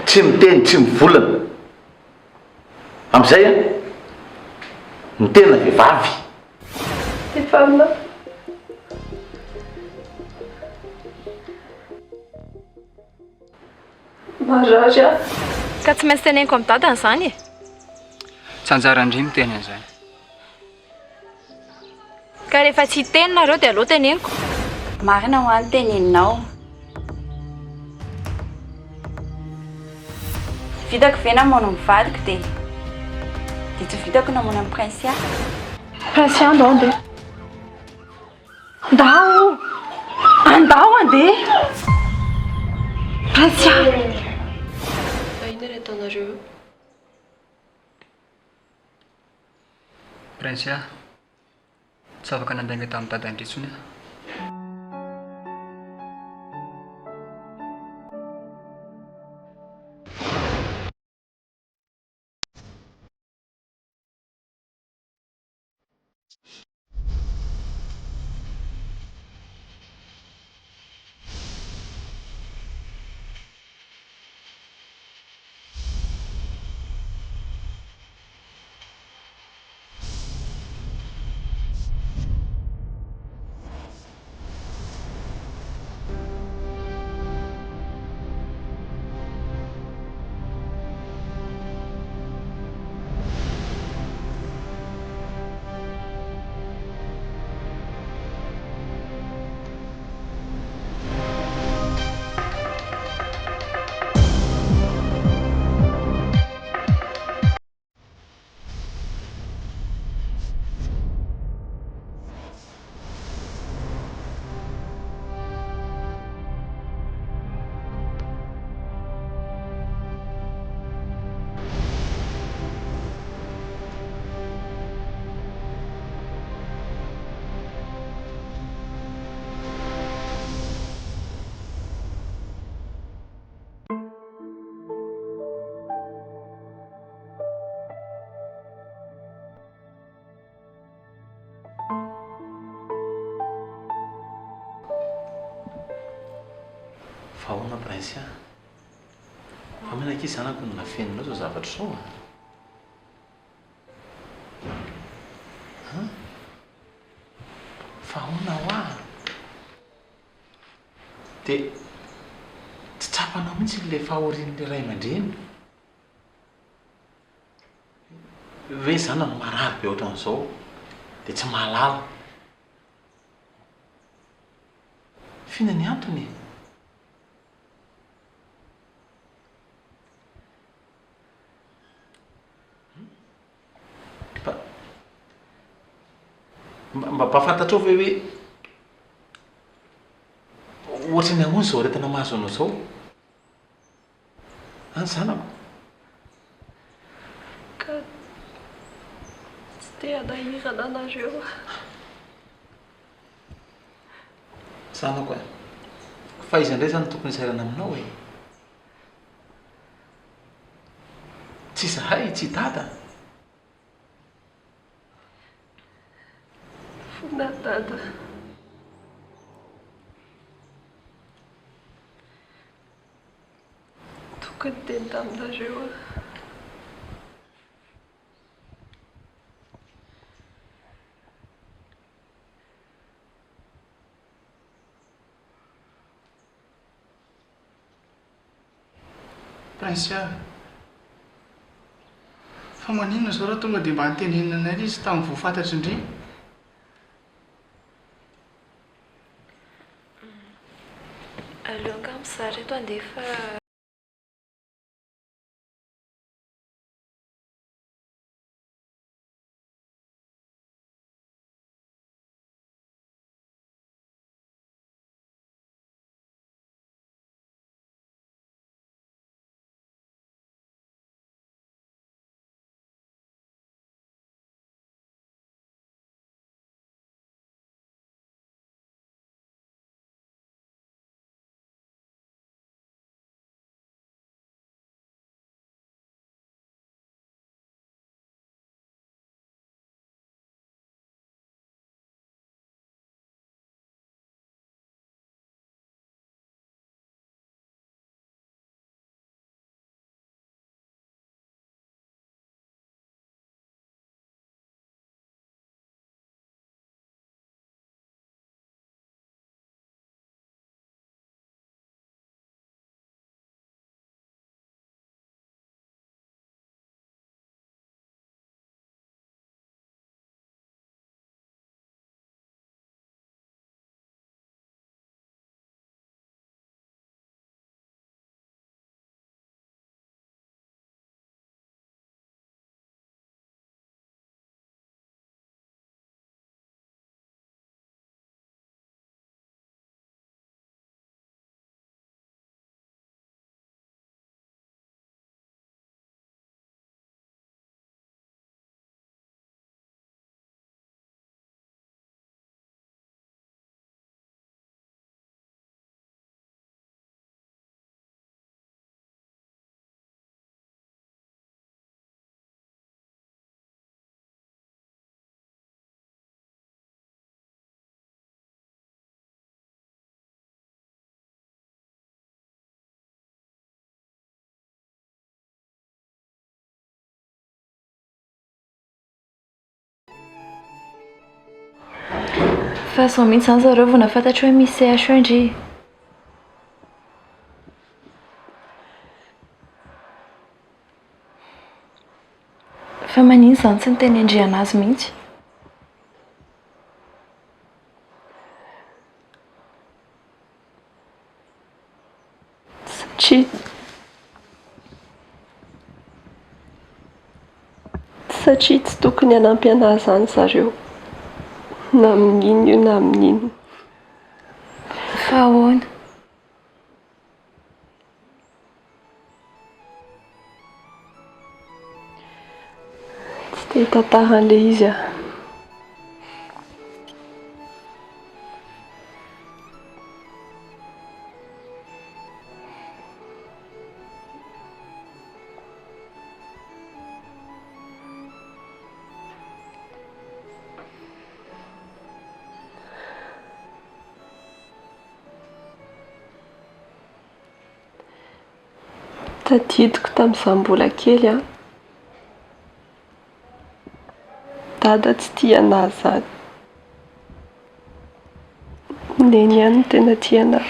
tsy miteny tsy mivolana amin'izay a ny tena vehivavy. Vehivavina marary aho. Ka tsy maintsy teneniko amin'ny dadany izany e. Tsy anjarandry miteny an'izany. Ka rehefa tsy hiteny nareo dia aleo teneniko. Marina ho any teneninao. Vitako ve namono mivadiko dia tsy vitako namono amin'ny prince. Prince andao andeha. Andao andeha. Prince. Ina ry ataonareo? Prince, tsy afaka nandainga tamin'ny dadany intsony. Ahoana prince a? Fa menaka izy zanako no nafeninao zao zavatra zao a? Fa ahoana ho a? Dia tsy tsapanao mihitsy ilay fahorian'ilay ray aman-dreny. Ve zana no marary be ohatran'izao dia tsy mahalala. Fina ny antony? Mba fantatrao ve hoe ohatrany ahoana izao aretina mahazo anao izao? Any zanako. Ka tsy te hanahirana anareo. Zanako e, fa izy indray zany tokony hisairana aminao e. Tsy zahay, tsy dada. Na dada. Tokony teny taminareo. Prince, fa maninona izao raha tonga dia mba nitenenina anay izy tamin'ny voafantatry indri? Aleo nga mizary eto andeha fa Fa sao mihitsy zany zareo vao nafantatra hoe misy CH indry. Fa manino zany tsy niteny Ndry anazy mihitsy. Satria tsy tokony hanampy anazy zany zareo. Na amin'ino io na amin'ino. Fa ahoana? Tsy te hitantara an'ilay izy a. Tadidiko tamin'izaho mbola kely a. Dada tsy tia anazy zany. Neny ihany no tena tia anazy.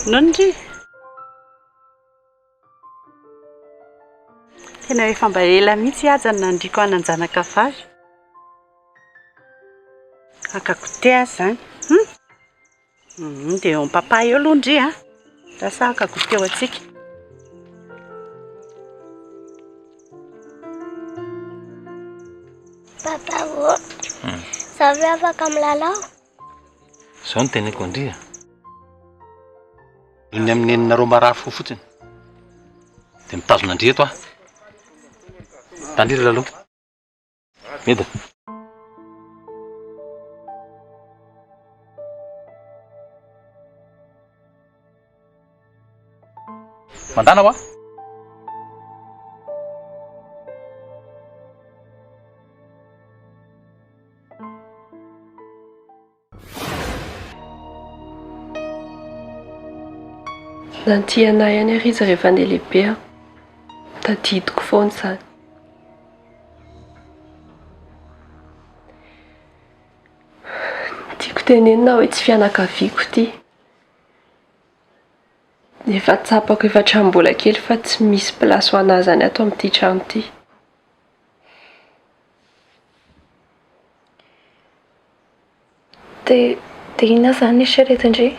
Nondry. Tena efa mba ela mihitsy aza ny nandriko ananjanaka vavy. Akakotea zany. Dia eo papa eo Londry a. Lasa akakotea atsika. Papa vo. Zavy afaka milalao. Zao no teneko Ndry a. Ny amin'ny eninareo marafo fotsiny. Dia mitazona Ndry eto a. Tandry lalao. Meda. Mandana wa? Nantia anahy ihany ary izy rehefa andeha lehibe a. Tadidiko foana izany. Tiako tenenina hoe tsy fianakaviako ity. Efa tsapako efa hatramin'ny mbola kely fa tsy misy plasy ho anazy any ato amin'ity trano ity. Dia inona zany eritrereto Ndry?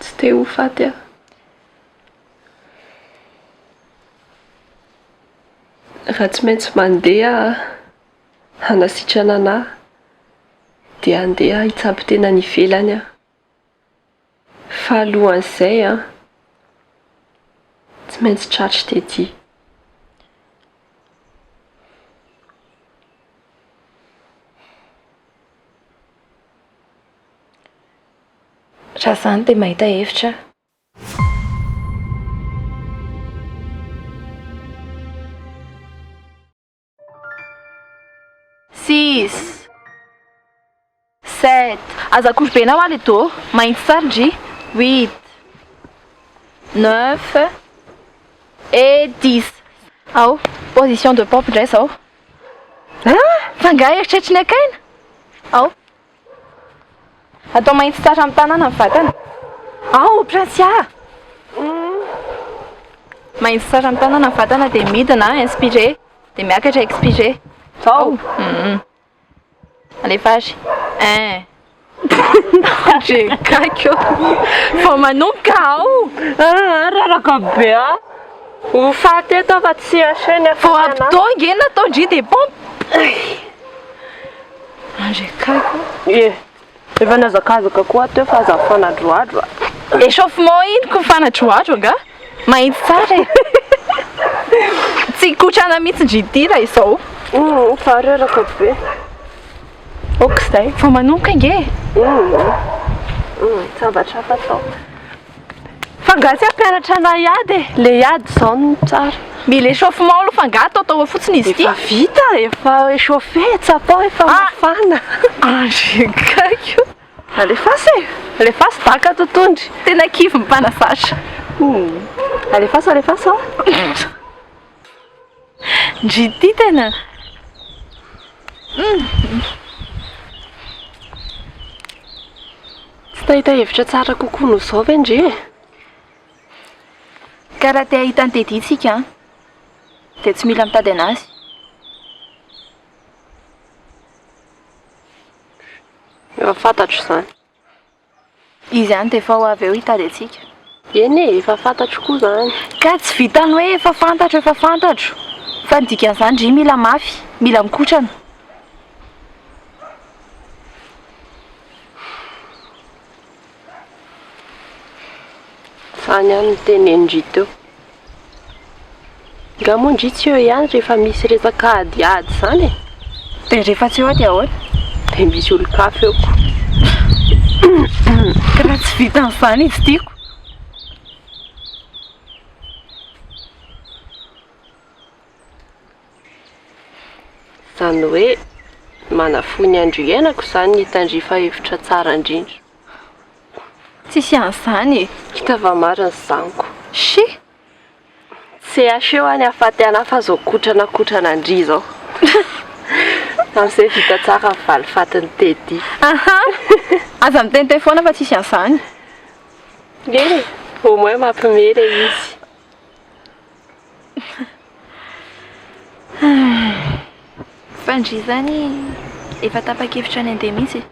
Tsy te ho faty a. Raha tsy maintsy mandeha hanasitrana anahy dia andeha hitsabo tena ny ivelany a. Fa alohan'izay a, tsy maintsy tratry tetỳ. Raha zany dia mahita hevitra. 6 7 azak'ovy be anao ale tô mainty sara Ndry 8 9 et 10 ao position de pompe indray zao fanga eritreritriny akaina ao atao mainty sara amin'ny tanana amin'ny vatana ao prinsia mainty sara amin'ny tanana amin'ny vatana dia midina inspiré dia miakatra expiré ao alefazy 1 Kako. Vao manomboka ao Raraka be a. Ho faty eto fa tsy aseny vao ampitonga eny natao Ndry dia pompe André kako efa nazakazaka koa teo fa azafana droadro. échauffement iny ko fanadroadro anga mainty tsara e tsy kotrana mihitsy Ndry ity raha izao Fa raraka be. Okizay vao manomboka nge Zavatra fatao. fa gasy ampianatra anay iady Le iady zao no tsara. Mila échauffement aloha fa nga atao fotsiny izy ity. Efa vita, efa échauffé, tsapao efa mafana. Andrekaiko. Alefasa e. Alefasa baka totondry. Tena kivy mipanasatra. Alefasa, alefasa. Ndrity tena. Tsy tahita hevitra tsara kokoa noho izao ve ndre e? Karaha te ahita ny Teddy tsika dia tsy mila mitady anazy. Efa fantatro izany. Izy ihany dia efa ho avy eo hitady antsika. Eny e, efa fantatro koa izany. Ka tsy vitany hoe efa fantatro. Fa ny dikan'izany ndry mila mafy, mila mikotrana. Izany ihany nitenenindry teo. Nga moa ndry tsy eo ihany rehefa misy resaka adiady izany e. Dia rehefa tsy eo dia ahoana? Dia misy olon-kafa eo koa. Ka raha tsy vitan'izany izy tiako. Izany hoe manafony andro iainako izany ny hitandrifa hevitra tsara indrindra. Tsisy an'izany e. Hita va marina zanako. Shi! Tsy aseo any ahafaty anafa zao kotrana andry zao. Amin'izay vita tsara valy fatin'ny Teddy. Aza miteniteny foana fa tsisy an'izany. Eny, au moins mampimely izy. Fa ndry zany efa tapa-kevitra any andeha mihitsy.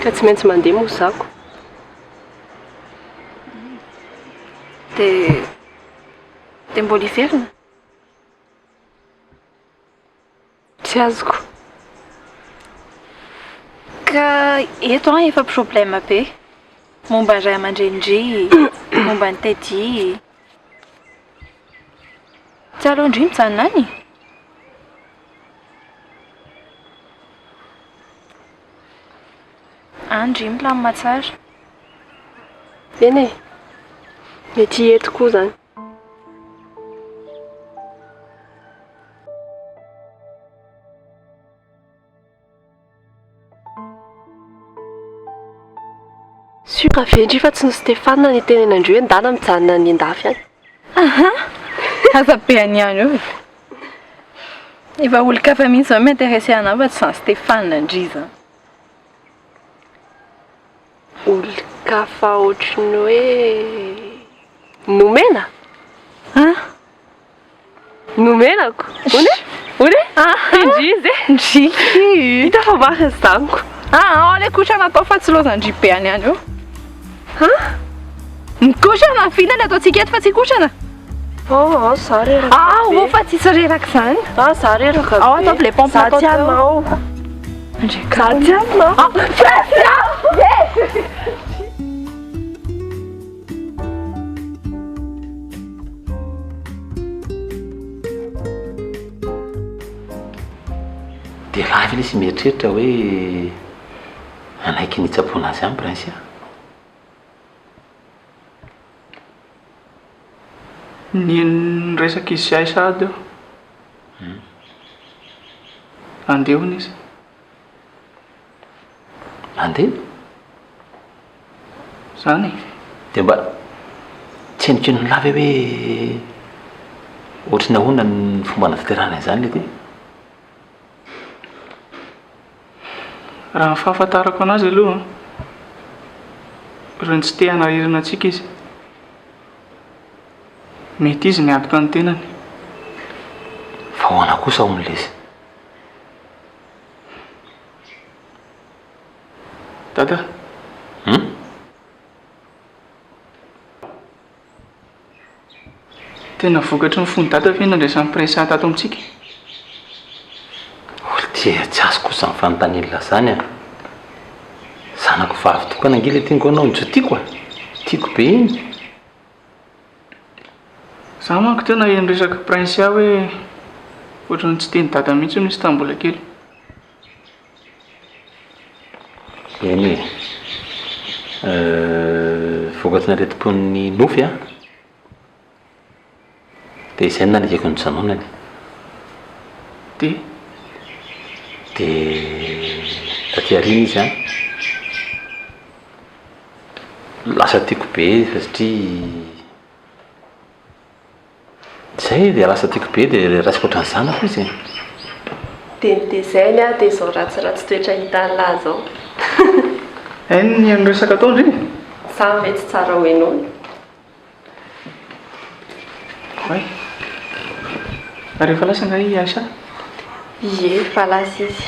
Ka tsy maintsy mandeha moa zako. Dia mbola hiverina? Tsy azoko. Ka eto efa problème be. Momba ny ray aman-dreny, momba ny Teddy. Tsy aleo ndry mijanona any? Andry milamina tsara. Eny e, mety eto koa zany. Sura vendry fa tsy no Stéphane ny tenenandreo hoe ndana mijanona ny andafy any. Aza be aniany io. Efa olon-kafa mihitsy zao m'intéressé anao fa tsy izany Stéphane ndry zany. Olon-kafa ohatrany hoe nomena? Nomenako? One? Indry izy e? Ndry. Hita fa marina zaniko. Ale kotrana atao fa tsy loza ndry be aniany io. Mikotrana fina le ataontsika eto fa tsy kotrana. Za reraka be. Fa tsy reraka izany. Za reraka be. Atao le pompe za tsy anao. Za tsy anao. Dia raha ilay sy mieritreritra hoe anaiky ny tsapoana azy any prince a. Ny resaka izy sy ay sady eo. Andehony izy. Andeha? Zany. Dia mba tsy henokeno lava hoe ohatrany ahoana ny fomba natanterahana izany le ty? Raha ny fahafantarako anazy aloha raha tsy te hanarirana antsika izy. Mety izy miantoka ny tenany. Fa ahoana kosa ao amin'ilay Dada. Tena vokatry ny fony dada fe nandraisan'ny prince tato amintsika. Dia tsy azo kosa ny fanontaniana zany a. Zanako vavy tokana angila tiako anao ny tiako a. Tiako be iny. Za manko tena eny resaka prince aho hoe ohatrany tsy teny dada mihitsy misy tambola kely. Eny e. 'Vokatry ny aretim-pon'ny nofy a. dia izay nanekako ny janonany dia taty arina izy a lasa tiako be satria zay dia lasa tiako be dia raisiko ohatran'ny zanako izy dia zay ny a dia izao ratsiratsy toetra hita lahy zao hainy ny anoresaka atao ndry sa mety tsara hoenao ay rehefa lasa nga asa ie fa lasa izy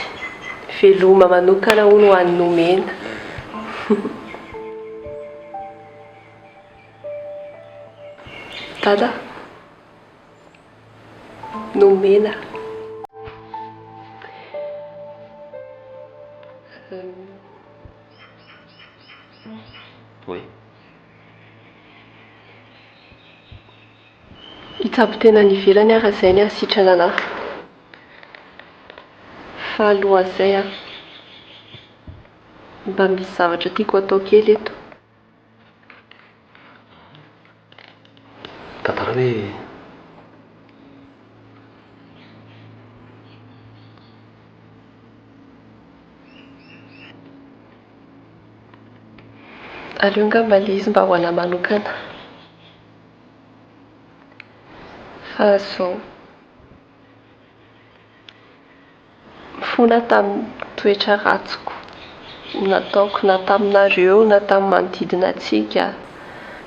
veloma manokana ho no hoan'ny nomena dada nomena oe hitsapo tena nivelany ara zay ny asitrana anahy fa alohan'izay a mba misy zavatra tiako atao kely eto tantara hoe aleo ngamba le izy mba ho ana manokana fa zao mifona tamin'ny toetra ratsiko nataoko na taminareo na tamin'ny manodidina antsika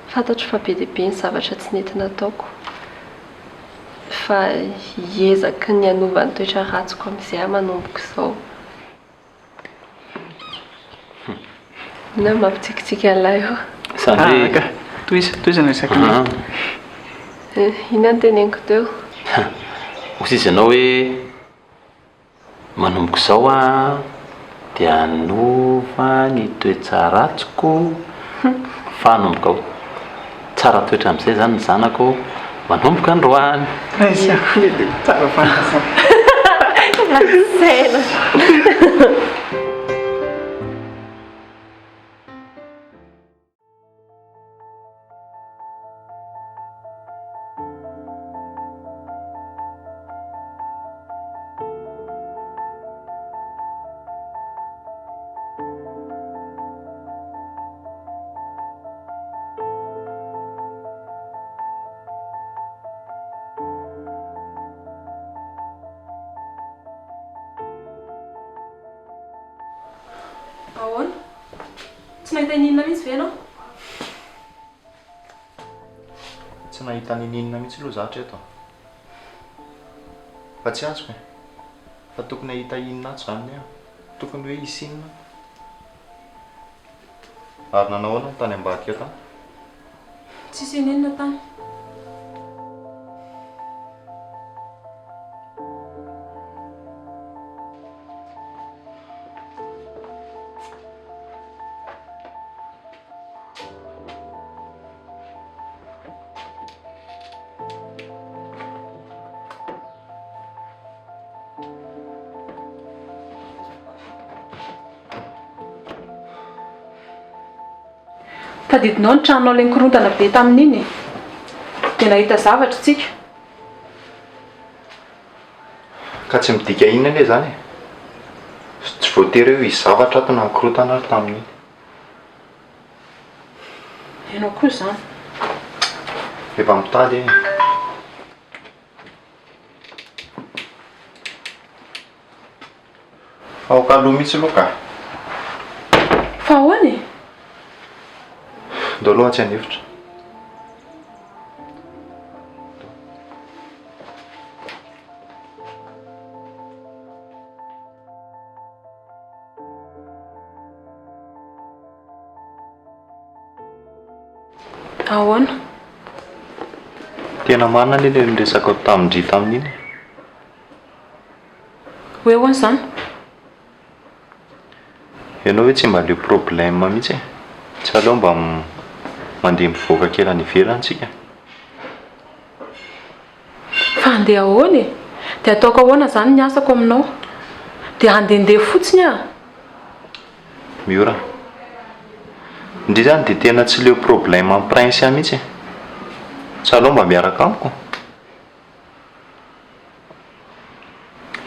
fantatro fa be dia be ny zavatra tsy nety nataoko fa hiezaky ny hanova ny toetra ratsiko amin'izay manomboka izao na mampitsikitsiky an'ilay eo samy ka toizana resaky ina ny teneniko teo osy izy ianao hoe manomboka izao a dia hanova ny toetra ratsiko fa hanomboka ho tsara toetra amin'izay zany ny zanako manomboka androany tsara fantasana lasaina ahoana tsy nahita ninona mihitsy ve anao tsy nahita nininona mihitsy aloha zatra eto fa tsy azoko fa tokony hahita inona ato zany aho tokony hoe isinona ary nanahoana ny tany ambadika tany tsisy enenina tany tadidinao ny tranonao ilay nikorontana be tamin'iny dia nahita zavatra tsika ka tsy midika inona anie zany tsy voatery hoe hisy zavatra ato na nikorontana ary tamin'iny ianao koa zany efa mitady aoka aloha mihitsy aloha ka fa ahoany ndo aloha tsy hanefitra ahoana tena marina anie le niresaka tamindry tamin'iny hoe ahoana zany ianao hoe tsy mba le problème mihitsy tsy aleo mba mandeha mivoaka kely any ivelantsika fa andeha ahoana dia ataoko ahoana zany ny asako aminao dia andehandeha fotsiny a miora indri zany dia tena tsy leo problème amin'ny prince a mihitsy tsy aleo mba miaraka amiko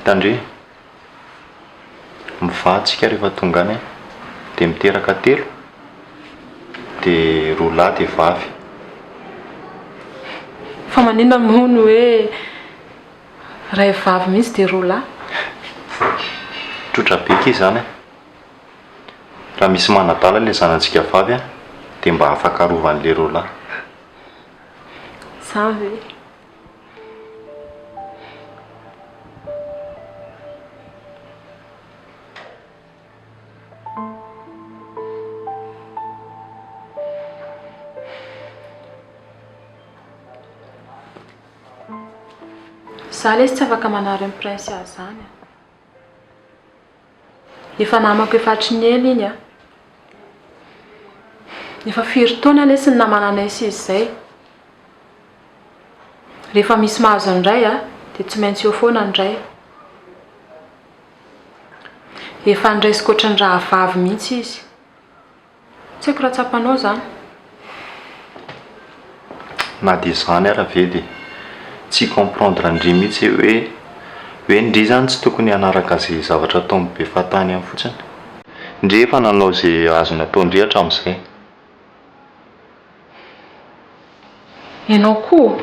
Tandre mivahatsika rehefa tonga any dia miteraka 3 dia 2 lahy dia vavy. Fa maninona moa no hoe ray vavy mihitsy dia 2 lahy? Trotra be izy zany raha misy manadala ilay zanantsika vavy dia mba afaka arovan'ilay 2 lahy. Zany ve? Za lesy tsy afaka manary amin'ny prince azy zany. Efa namako efa hatry ny ela iny a. Efa 4 taona lesy ny namananay sy izy izay. Rehefa misy mahazo andray a dia tsy maintsy eo foana andray. Efa andraisiko ohatran'ny raha vavy mihitsy izy. Tsy haiko raha tsapanao zany. Na dia izany ara ve dia tsy comprendre indri mihitsy hoe indri zany tsy tokony hanaraka izay zavatra ataony be fahatany any fotsiny. Indri efa nanao izay azony atao indri hatramin'izay. Ianao koa?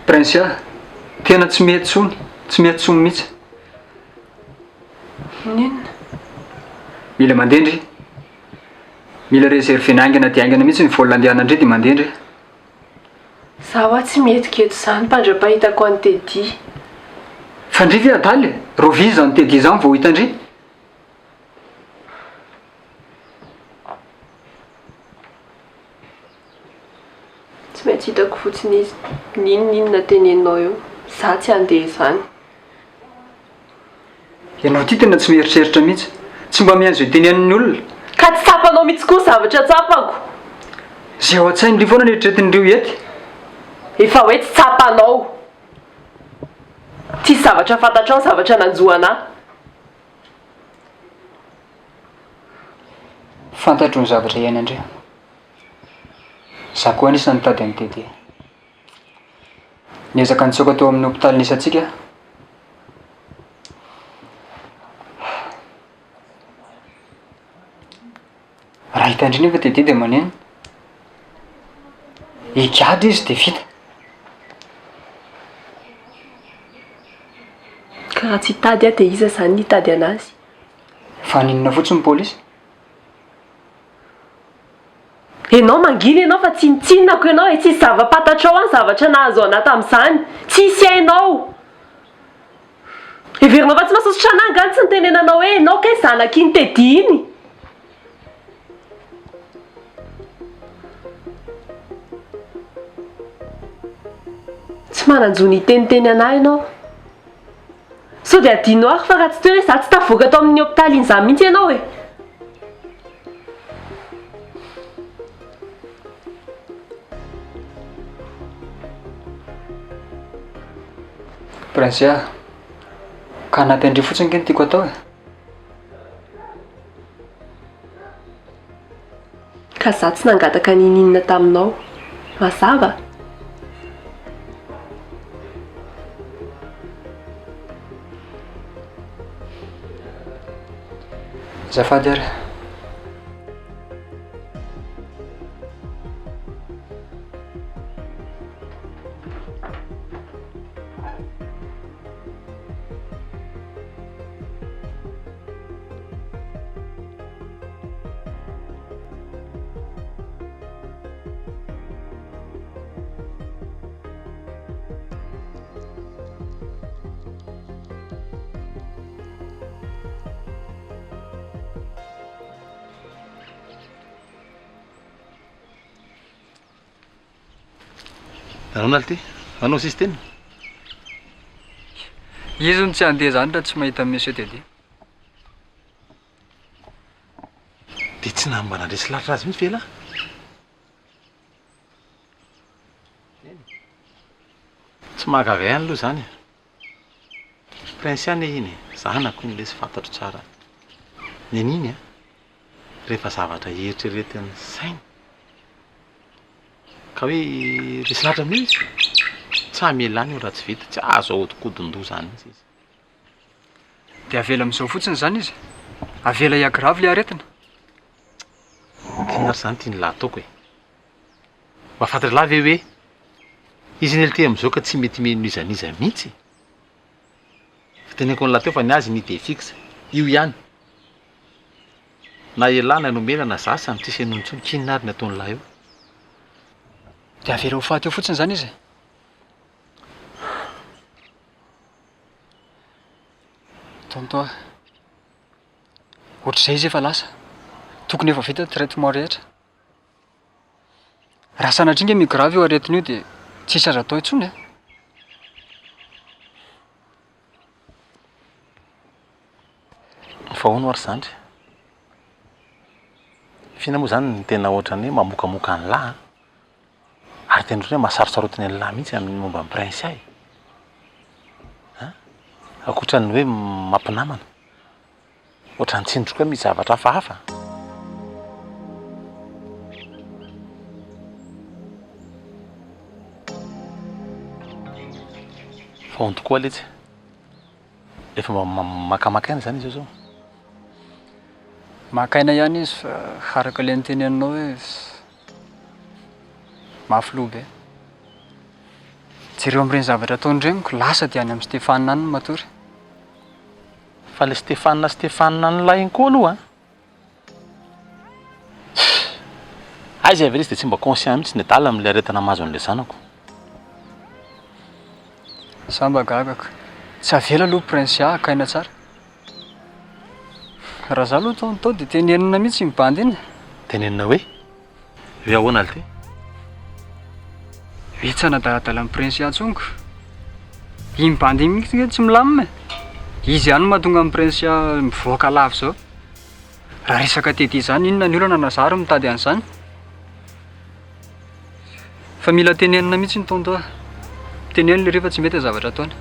Prince tena tsy mety tsony mihitsy. Ninona? Mila mandendry. Mila réserve naingana dia aingana mihitsy ny vola andehanandry dia mandendry. Zaho tsy mety keto zany mpandrapahitako any Tedy. Fandrivy adaly rovi zany Tedy zany vao hitandry. Tsy maintsy hitako fotsiny izy. Ninona teneninao eo? Za tsy andeha zany. Ianao ty tena tsy mieritreritra mihitsy. Tsy mba mianzo itenean'ny olona. Ka tsy tsapanao mihitsy koa zavatra tsapako. Zay ao an-tsain'ilay foana neritreretin'ireo ety. Efa hoe tsy tsapanao. Tsy zavatra fantatrao, zavatra nanjoana. Fantatro ny zavatra iainandreo. Za koa anisan'ny tady amin'ny Tedy. Niezaka nitsoaka teo amin'ny hopitaly nisantsika. Raha hitandry nefa Tedy dia maneno. Hikady izy dia vita. Ka raha tsy hitady dia iza zany hitady anazy? Fa ninona fotsiny pôlisy? Ianao mangina ianao fa tsy mitsinako ianao e, tsisy zava-patatrao any zavatra nahazo ana tamin'izany. Tsisy hainao. Heverinao fa tsy mahasoso trananga any tsy nitenenanao hoe ianao kay zanak'iny Tedy iny. Tsy mananjo ny teniteny anahy ianao. Sao dia adinao ary fa raha tsy teo hoe za tsy tavoaka tao amin'ny hopitaly iny za mihitsy ianao e. Prince ka anampy andri fotsiny ke ny tiako atao e. Ka za tsy nangataka ninina taminao. Mazava? Azafady ary. Anao ty anao sisy teny izy ny tsy andeha zany raha tsy mahita monsieur Teddy. de tsy namba nandresy lavitra azy mihitsy vela tsy mahagaga ihany aloha zany prince ihany iny zanako iny le sy fantatro tsara ny aniny a rehefa zavatra eritreretiny sainy ka hoe resy lahatra amin'io izy tsy hamelany io raha tsy vita tsy azo ahodikodin-doha zany izy izy Dia avela amin'izao fotsiny zany izy. Avela iagravy le aretina. Kinary zany tiany lahy ataoko e. Mba fantatra lavy hoe izy ny LT amin'izao ka tsy mety meno izaniza mihitsy. Fiteneko ny lahy teo fa ny azy ny idée fixe. Io ihany. Na elana no mena na zasa ny tsisy enony intsony kinary ny ataon'ny lahy io. Dia avela ho faty eo fotsiny zany izy. Tontoa. Ohatr'izay izy efa lasa. Tokony efa vita traitement rehetra. Raha sanatria nge migravy io aretina io dia tsisy azo atao intsony. Fa hono ary zandry. Fina moa zany ny tena ohatrany hoe mamokamoka ny lahy. Ary tena hoe mahasarotsarotina ny lahy mihitsy amin'ny momba ny prince ay. Akoatran'ny hoe mampinamana. Ohatrany tsindroka hoe misy zavatra hafahafa. Fa hono tokoa letsy. Efa makamakaina zany izy zao. Makaina ihany izy fa haraka le niteneninao hoe mafy be. Jereo amin'ireny zavatra ataony reniko lasa dia any amin'ny Stéphane any matory. Fa le Stéphane ny lahy koa aloha. Aiza avy izy dia tsy mba conscient mihitsy ny adala amin'ilay aretina mahazo an'ilay zanako. Samba gagaka. Tsy avela aloha prince akaina tsara. Raha za aloha tao dia tenenina mihitsy mibandy iny. Tenenina hoe? Hoe ahoana le ty? Hoe tsy hanadaladala amin'ny prince antsongo. I mibandy iny mihitsy tsy milamina. Izy ihany mahatonga amin'ny prince mivoaka lavo zao. Raha resaka Teddy zany inona ny olana nazary mitady an'izany. Fa mila tenenina mihitsy ny tontoa. Tenenina le rehefa tsy mety zavatra ataony.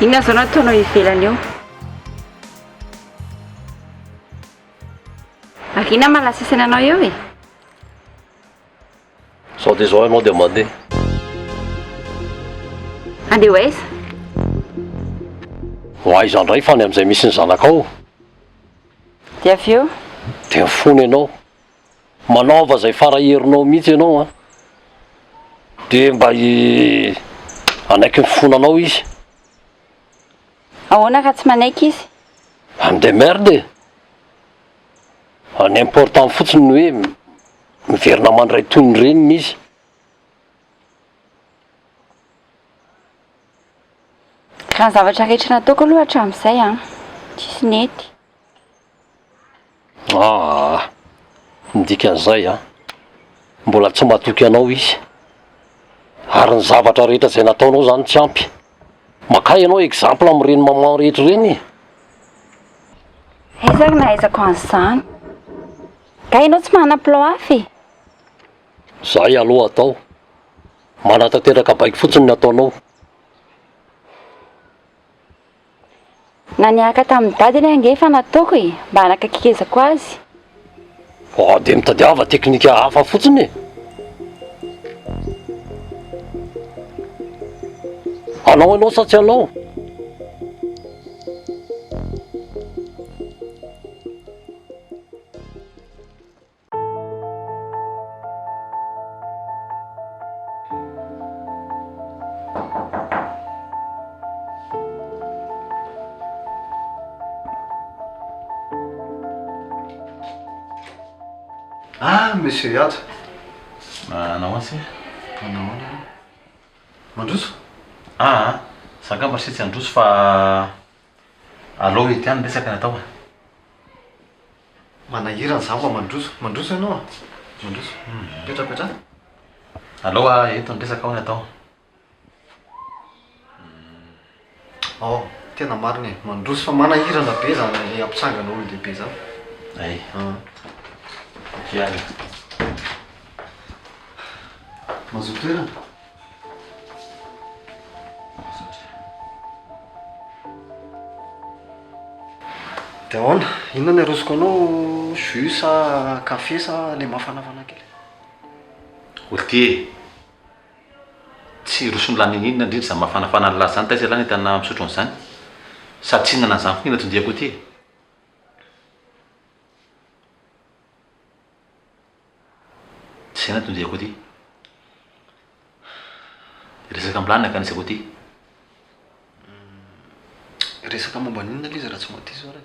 Inona zao nataonao ivelany eo? Akina malasisana anao eo e? Sao dia zao ianao dia mandeha. Andeha ho aiza? Ho aiza indray fa ny amin'izay misy ny zanakao. Dia avy eo? Dia mifony ianao. Manaova izay faraherinao mihitsy ianao a. Dia mba anaiky mifona anao izy. Ahoana ka tsy manaiky izy? Amde merde. Ny important fotsiny hoe miverina mandray toy ny reniny izy. Raha ny zavatra rehetra nataoko aloha hatramin'izay a. Tsisy nety. Ny dikan'izay a. Mbola tsy matoky anao izy. Ary ny zavatra rehetra izay nataonao zany tsy ampy. Makay ianao exemple amin'ireny maman rehetra ireny. Aizako na aizako an'izany. Ka ianao tsy manana plan hafa e? Zay aloha atao. Manatanteraka baiky fotsiny ny ataonao. Na niaraka tamin'ny dady anie ange efa nataoko e, mba hanakakikezako azy. Dia mitadiava teknika hafa fotsiny e. Anao sa tsy anao? Ah, monsieur Yatra. Manao ansy Manao any mandroso? Sakamba sitsy androso fa aloha ety any resaka natao a. Manahirany za fa mandroso ianao a? Mandroso? Petrapetra? Aloha eto ny resaka ao natao. Tena marina e, mandroso fa manahirana be zany ampisangana olo lehibe zany. Ay. Kialy. Mazoto toerana? De ahoana, inona ny arosoko anao, jus sa café sa le mafanafana kely? Olty tsy rosony lany inona indrindra za mafanafana laza zany taiza lany hitana misotro an'izany sady tsy hinana an'izany foana tondiako ty. Tsy na tondiako ty. Resaka amilany akanisako ty. Resaka momba ninona liza raha tsy maty zao re?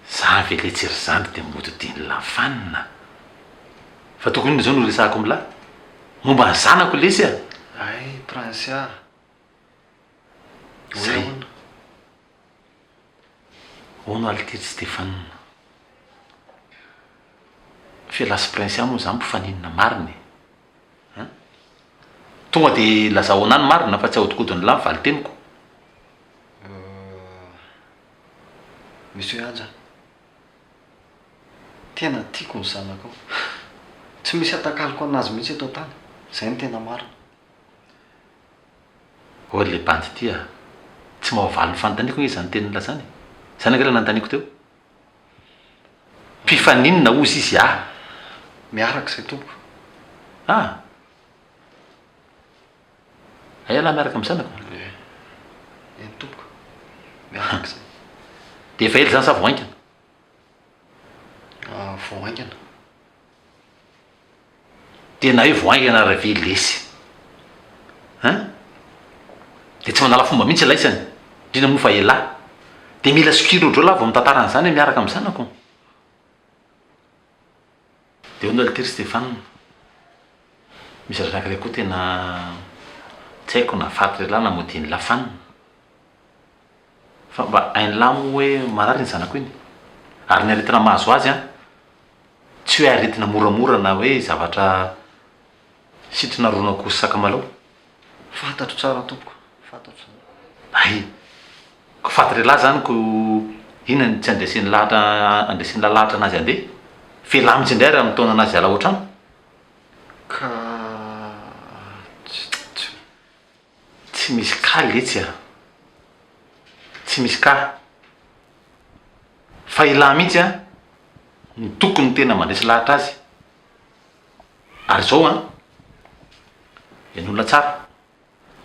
Za ve le tsy ry zandry dia moto diny lafanina. Fa tokony inona zao no resahako amila? Momba ny zanako lesy a. Ay, prince a. Zay. Ono alitiry Stéphane. Fialasy prince a moa za mpifaninina mariny. Tonga dia lazao anany marina fa tsy ahodikodiny lahy ny valiteniko. Monsieur Anja, tena tiako ny zanako. Tsy misy atakaliko anazy mihitsy eto tany. Zay ny tena marina. Oy le bandy ty a. Tsy mahavaly ny fanontaniako izy zany teniny lazany. Zany angala nantaniko teo. Mpifaninina ozy izy a. Miaraka izay tompoko. Ay alahy miaraka amin'ny zanako. Eny tompoko. Miaraka izay. Dia efa ela zany sa voaingana? Voaingana. Tena hoe voaingana raha ve lesy. Dia tsy manala fomba mihitsy laisany. Indrindra moa fa elahy. Dia mila sikiro ohatro lahy vao mitantara an'izany hoe miaraka amin'ny zanako. Dia hono alitiry Stéphane. Misy raha anankiray koa tena tsy haiko na faty lehilahy na modiny lafanina. Fa mba hainy lahy moa hoe marary ny zanako iny. Ary ny aretina mahazo azy a, tsy hoe aretina moramora na hoe zavatra sitrina ronako sy sakamalao. Fantatro tsara tompoko. Fantatro. Ay. Ko faty lehilahy zany ko inona tsy andresiny lahatra anazy andeha. Felahy mihitsy indray raha mitaona anazy ala ohatrano. Ka tsy misy ka letsy a. Tsy misy ka. Fa ilahy mihitsy a ny tokony tena mandresy lahatra azy. Ary zao a, en'olona tsara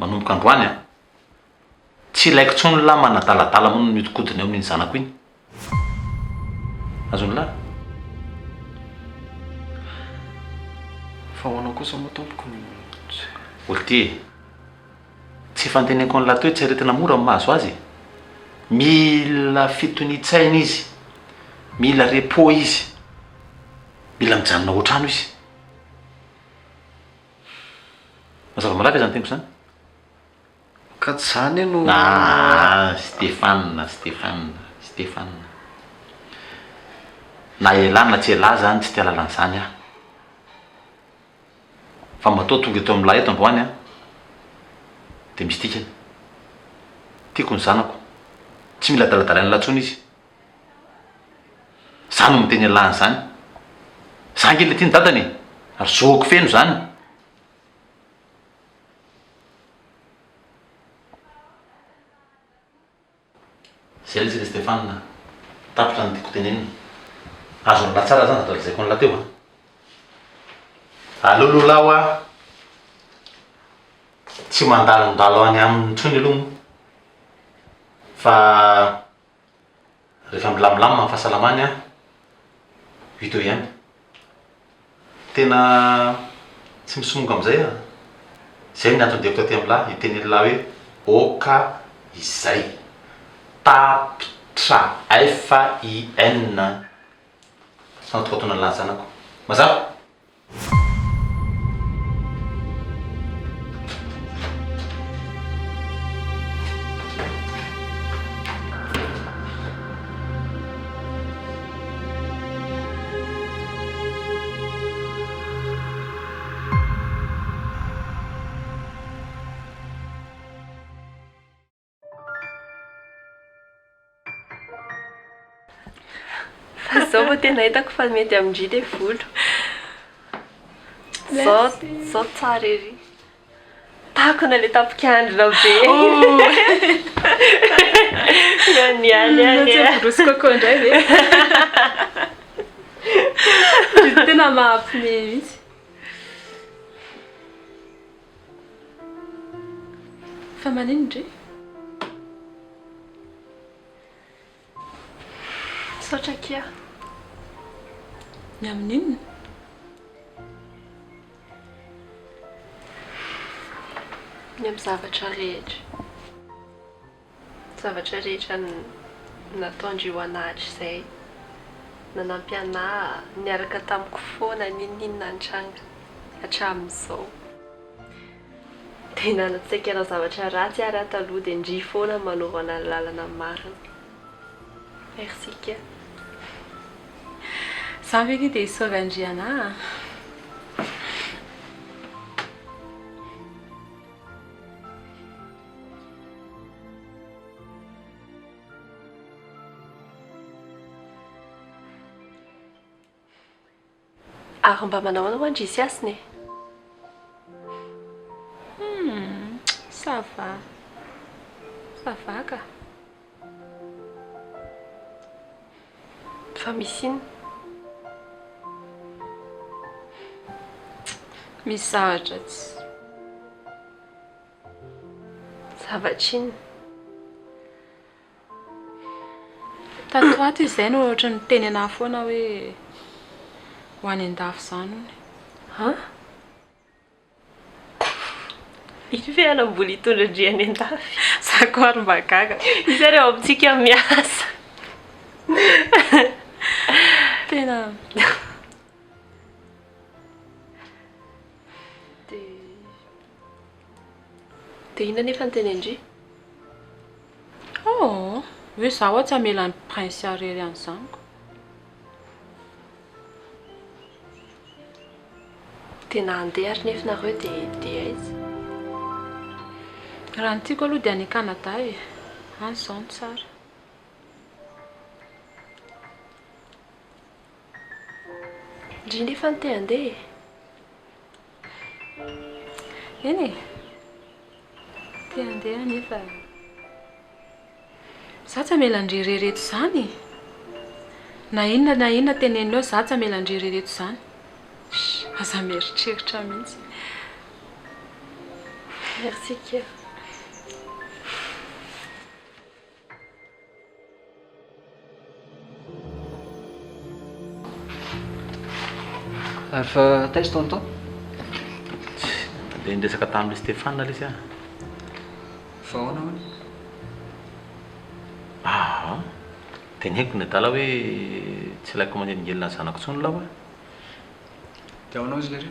manomboka androany a, tsy ilaiko tsony lahy manadaladala moa mihodikodina eo amin'iny zanako iny. Azony lahy. fa hoanao kosa moa tompoko. Olty, tsy fanteneko an'la toe tsy aretina mora ny mahazo azy. Mila fitony-tsaina izy. Mila repos izy. Mila mijanona ohatrano izy. Mazava malafy zany teniko zany. Ka tsy zany no Stéphane. Na elahy na tsy elahy zany tsy tia lalan'izany aho. Fa matoa tonga eto amin'lahy eto androany a, dia misy dikany. Tiako ny zanako. Tsy mila daladalana latsony izy. Zany no miteny alahany zany. Za angely ty ny dadany e. Ary zoako feno zany. Zay izy le Stéphane, tapitra ny tiako tenenina. Azo ny latsara zany zadalazaiko ny lateo a. Alolo laho a, tsy mandalondalo any amin'ny trony aloha. Fa rehefa milamilamy amin'ny fahasalamany a, vito ihany. Tena tsy misomonga amin'izay a. Zay ny antony diako taty amin'lahy, hiteny lahy hoe oka izay. Tapitra F-I-N. Sanatokotona ny lanjanako. Mazava? Zao vao tena hitako fa mety amindry le volo. Zao tsara ery. Takona le tapikandrona be. Tsy borosy coco indray ve? Tena mahampime mihitsy. Fa manino ndre? Saotra kia. Ny amin'inona? Ny amin'ny zavatra rehetra. Zavatra rehetra nataondreo anahy izay. Nanampy anahy, niaraka tamiko foana ninona nitranga hatramin'izao. Dia nanatsaika ireo zavatra ratsy ary taloha dia ndry foana manaovana ny lalana marina. Merci kia. Za ve dia isaovy andriana? Ary mba manao ho andry izy asiny? Ça va. Ça va ka. Fa misy iny? Misy zavatra tsy. Zavatra iny? Tatoato izay no ohatra ny teny anahy foana hoe ho any an-dafy izany hony. Ha? Iny ve anamboly hitondra-dry any an-dafy? Sakoary mba gaga. Izareo amintsika miasa. Tena. Dia inona nefa ny teny indry? Oh, hoe za ohatsy hamelan'ny prince irery any zaniko. Tena handeha ary nefa nareo dia aiza? Raha ny tiako aloha dia any Canada e. Any izao no tsara. Ndry nefa ny te handeha? Eny e. Te handeha nefa. Za tsy hamelandry rereto izany. Na inona teneninao za tsy hamelandry rereto izany. Aza mieritreritra mihitsy. Merci kia. Ary fa taiza tonton? Dia niresaka tamin'ilay Stéphane ilay izy a. Fa ahoana hono? Teneniko ny adala hoe tsy ilaiko manenongelina ny zanako intsony laho a. Dia ahoana izy lery?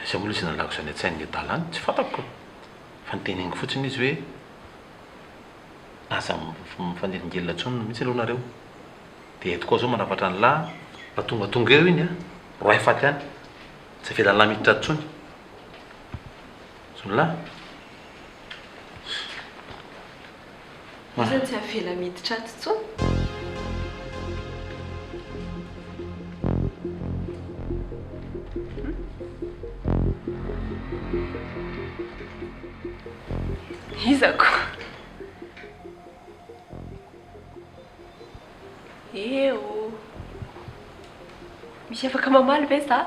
Izay moa izy nalako izany an-tsainy ny adala any tsy fantako. Fa niteneniko fotsiny izy hoe aza mifanenongelina intsony mihitsy aloha nareo. Dia eto koa izao manafatra ny lahy mba tonga eo iny a. Roa faty any. Tsy avela lahy miditra intsony. Zony lahy. Iza tsy avela miditra ato intsony? Iza koa? Eo. Misy afaka mamaly ve za?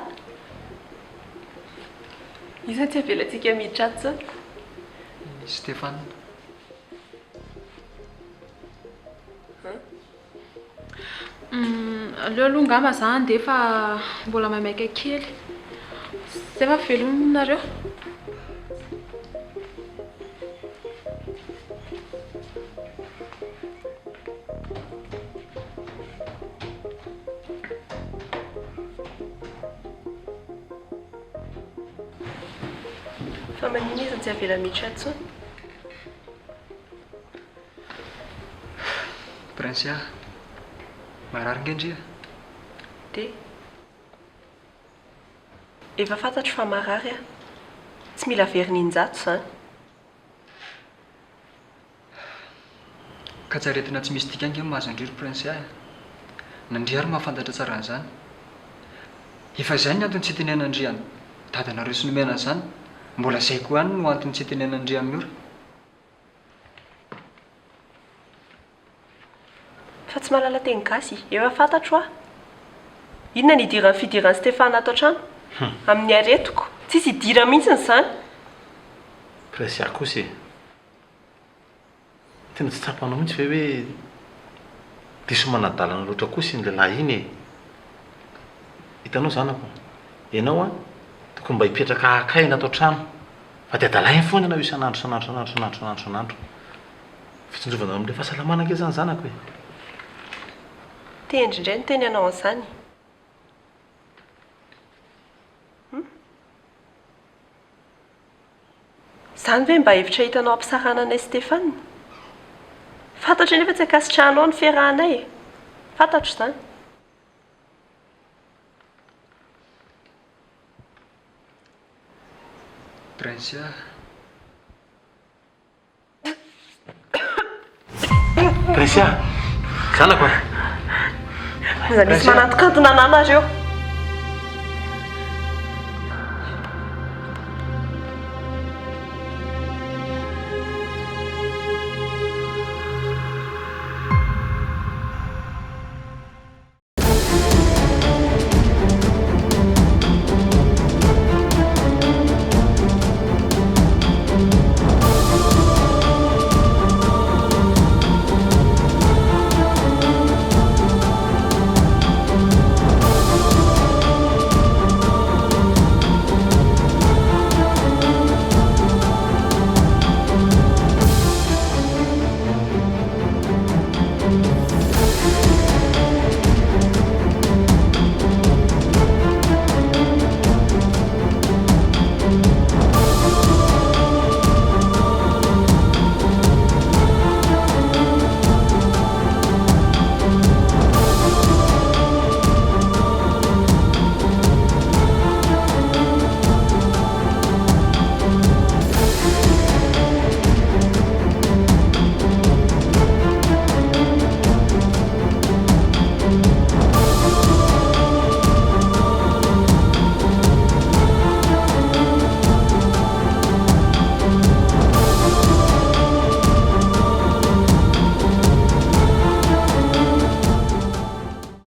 Iza tsy avelantsika miditra ato izany? Stéphane. Aleo aloha ngamba za handeha fa mbola maimaika kely. Zay fa velonareo? Fa manina izy tsy avela miditra antsony. Prince, marary ngendria. Dia efa fantatro fa marary a. Tsy mila verinin-jato izany. Ka tsaretina tsy misy tika ange mahazo andriry Prince. Nandria ary mahafantatra tsara an'izany. Efa izay ny antony tsy tenen'andriany dadanareo sy nomena an'izany. Mbola izay koa any no antony tsy tenen'andria amin'ny ora. Fa tsy mahalala teny gasy, efa fantatro aho. Inona ny idiran'ny fidiran'i Stéphane ato an-trano? Amin'ny aretiko, tsisy idira mihitsy izany. Prince kosa tena tsy tsapanao mihitsy ve hoe diso manadalana loatra kosa iny lehilahy iny e. Hitanao zanako, ianao a tokony mba hipetraka akaina ato an-trano fa dia adalainy foana ianao isan'andro. Fitsonjovana amin'ilay fahasalamana ange zany zanako e. Tendry indray ny teny ianao an'izany. Izany ve mba hevitra hitanao ampisarana anay Stéphane? Fantatro nefa tsy ankasitrahanao ny fiarahanay e. Fantatro izany. Prince, Prince, zanako Misy manatokantona anareo.